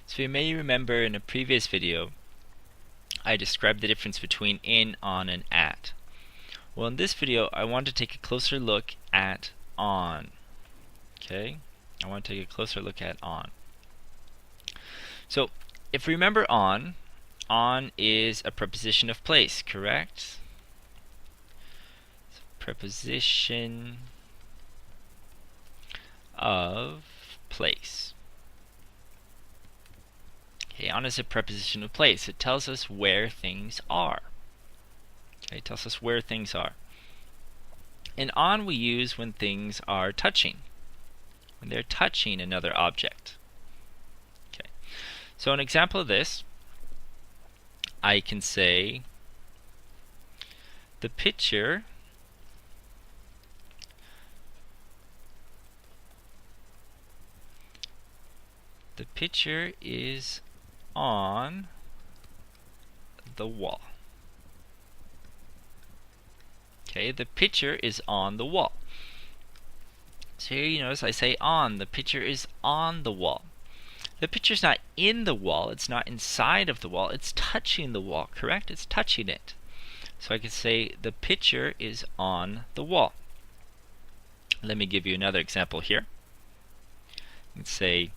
So you may remember in a previous video I described the difference between in, on, and at. Well, in this video I want to take a closer look at on. Okay? I want to take a closer look at on. So, if we remember on is a preposition of place, correct? Preposition of place. Okay, on is a preposition of place. It tells us where things are. Okay, it tells us where things are. And on we use when things are touching. When they're touching another object. Okay. So an example of this, I can say the picture is on the wall. Okay, the picture is on the wall. So here you notice I say on. The picture is on the wall. The picture's not in the wall. It's not inside of the wall. It's touching the wall, correct? It's touching it. So I could say the picture is on the wall. Let me give you another example here. You can say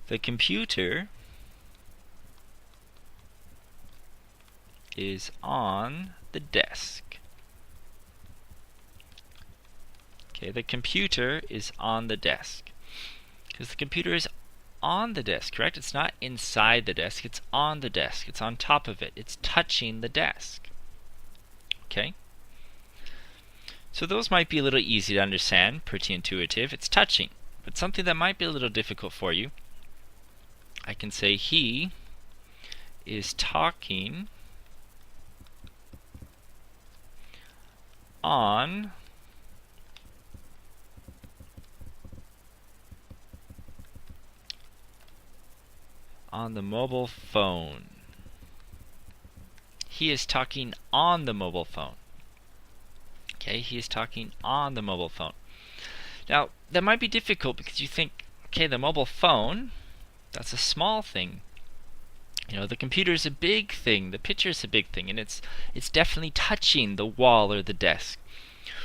the computer is on the desk. Okay, the computer is on the desk. Because the computer is on the desk, correct? It's not inside the desk, it's on the desk. It's on top of it. It's touching the desk. Okay? So those might be a little easy to understand, pretty intuitive. It's touching. But something that might be a little difficult for you, I can say he is talking on the mobile phone. He is talking on the mobile phone. Okay, he is talking on the mobile phone. Now, that might be difficult because you think, okay, the mobile phone, that's a small thing. You know, the computer is a big thing, the picture is a big thing, and it's definitely touching the wall or the desk.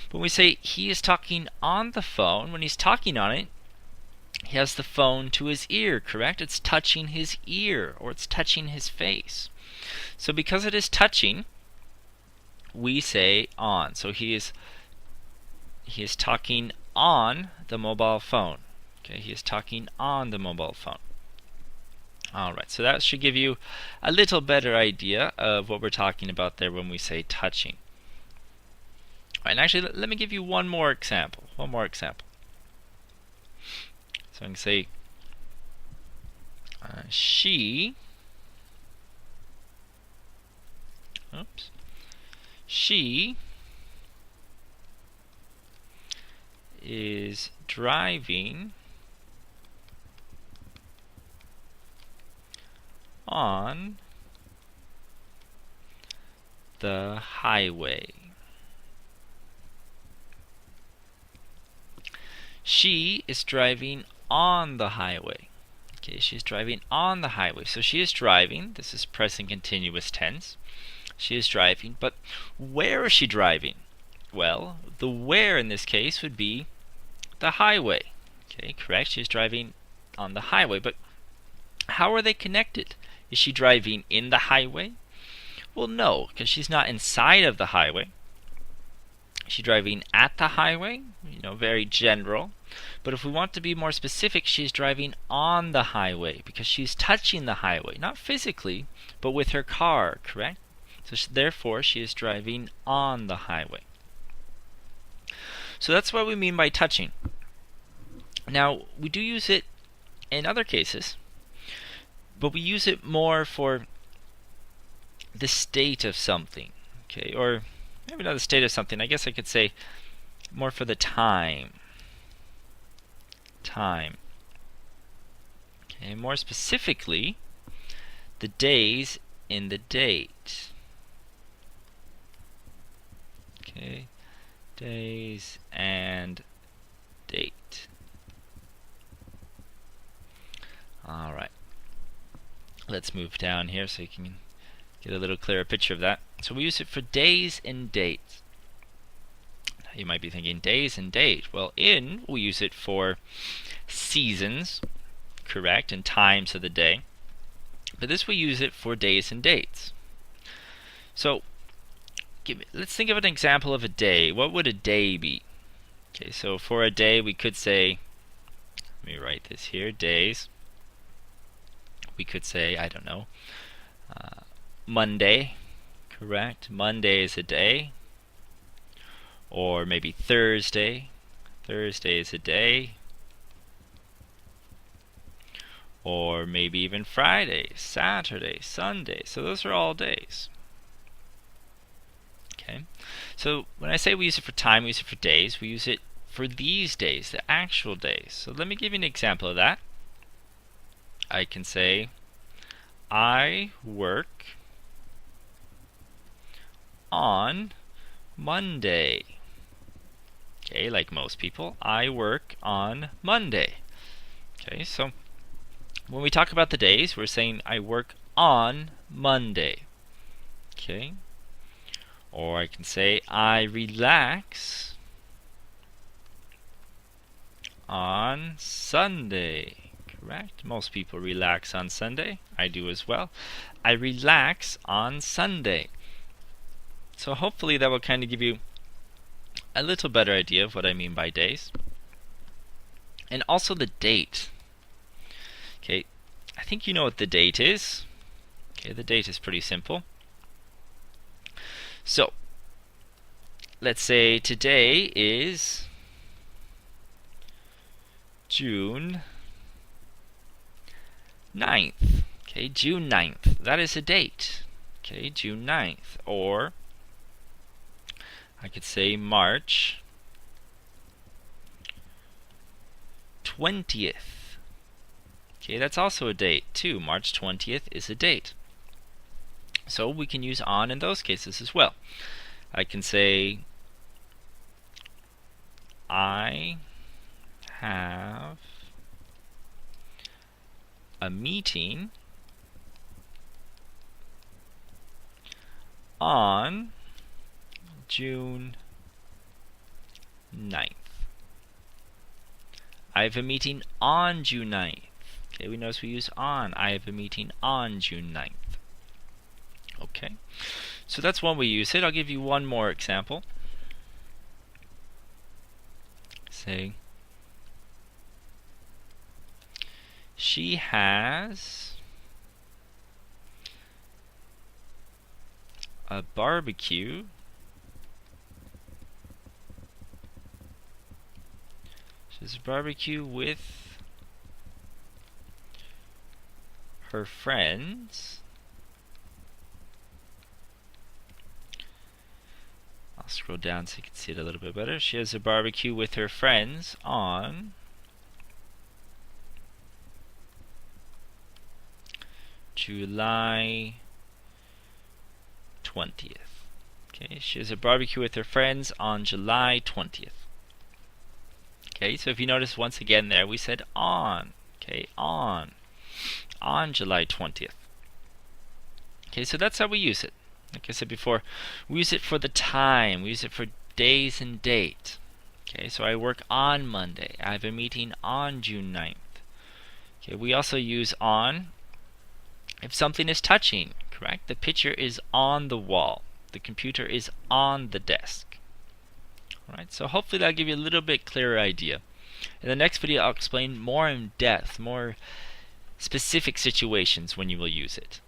But when we say he is talking on the phone, when he's talking on it, he has the phone to his ear, correct? It's touching his ear, or it's touching his face. So because it is touching, we say on. So he is talking on the mobile phone. Okay, he is talking on the mobile phone. Alright, so that should give you a little better idea of what we're talking about there when we say touching. Alright, and actually let me give you one more example. So I can say she is driving on the highway. She is driving on the highway. Okay, she's driving on the highway. So she is driving. This is present continuous tense. She is driving, but where is she driving? Well, the where in this case would be the highway. Okay, correct. She's driving on the highway, but how are they connected? Is she driving in the highway? Well, no, because she's not inside of the highway. Is she driving at the highway? You know, very general. But if we want to be more specific, she's driving on the highway because she's touching the highway, not physically, but with her car, correct? So therefore, she is driving on the highway. So that's what we mean by touching. Now, we do use it in other cases, but we use it more for the state of something, okay? Or maybe not the state of something. I guess I could say more for the time. Okay, more specifically, the days in the date. Okay, days and date. Alright. Let's move down here so you can get a little clearer picture of that. So we use it for days and dates. You might be thinking, days and date. Well, we use it for seasons, correct, and times of the day. But this we use it for days and dates. So let's think of an example of a day. What would a day be? Okay, so for a day we could say, let me write this here, days. We could say, I don't know, Monday, correct? Monday is a day. Or maybe Thursday. Thursday is a day. Or maybe even Friday, Saturday, Sunday. So those are all days. Okay. So when I say we use it for time, we use it for days. We use it for these days, the actual days. So let me give you an example of that. I can say, I work on Monday. Okay, like most people, I work on Monday. Okay, so when we talk about the days, we're saying I work on Monday. Okay, or I can say I relax on Sunday. Correct? Most people relax on Sunday. I do as well. I relax on Sunday. So hopefully that will kind of give you a little better idea of what I mean by days. And also the date. Okay, I think you know what the date is. Okay, the date is pretty simple. So, let's say today is June 9th. Okay, June 9th. That is a date. Okay, June 9th. Or I could say March 20th. Okay, that's also a date too. March 20th is a date. So we can use on in those cases as well. I can say I have a meeting on June 9th. I have a meeting on June 9th. Okay, we notice we use on. I have a meeting on June 9th. Okay, so that's one way we use it. I'll give you one more example. Say, she has a barbecue with her friends. I'll scroll down so you can see it a little bit better. She has a barbecue with her friends on July 20th. Okay, she has a barbecue with her friends on July 20th. Okay, so if you notice once again there, we said on. Okay, on July 20th. Okay, so that's how we use it. Like I said before, we use it for the time. We use it for days and date. Okay, so I work on Monday. I have a meeting on June 9th. Okay, we also use on if something is touching, correct? The picture is on the wall. The computer is on the desk. Alright, so hopefully that'll give you a little bit clearer idea. In the next video, I'll explain more in depth, more specific situations when you will use it.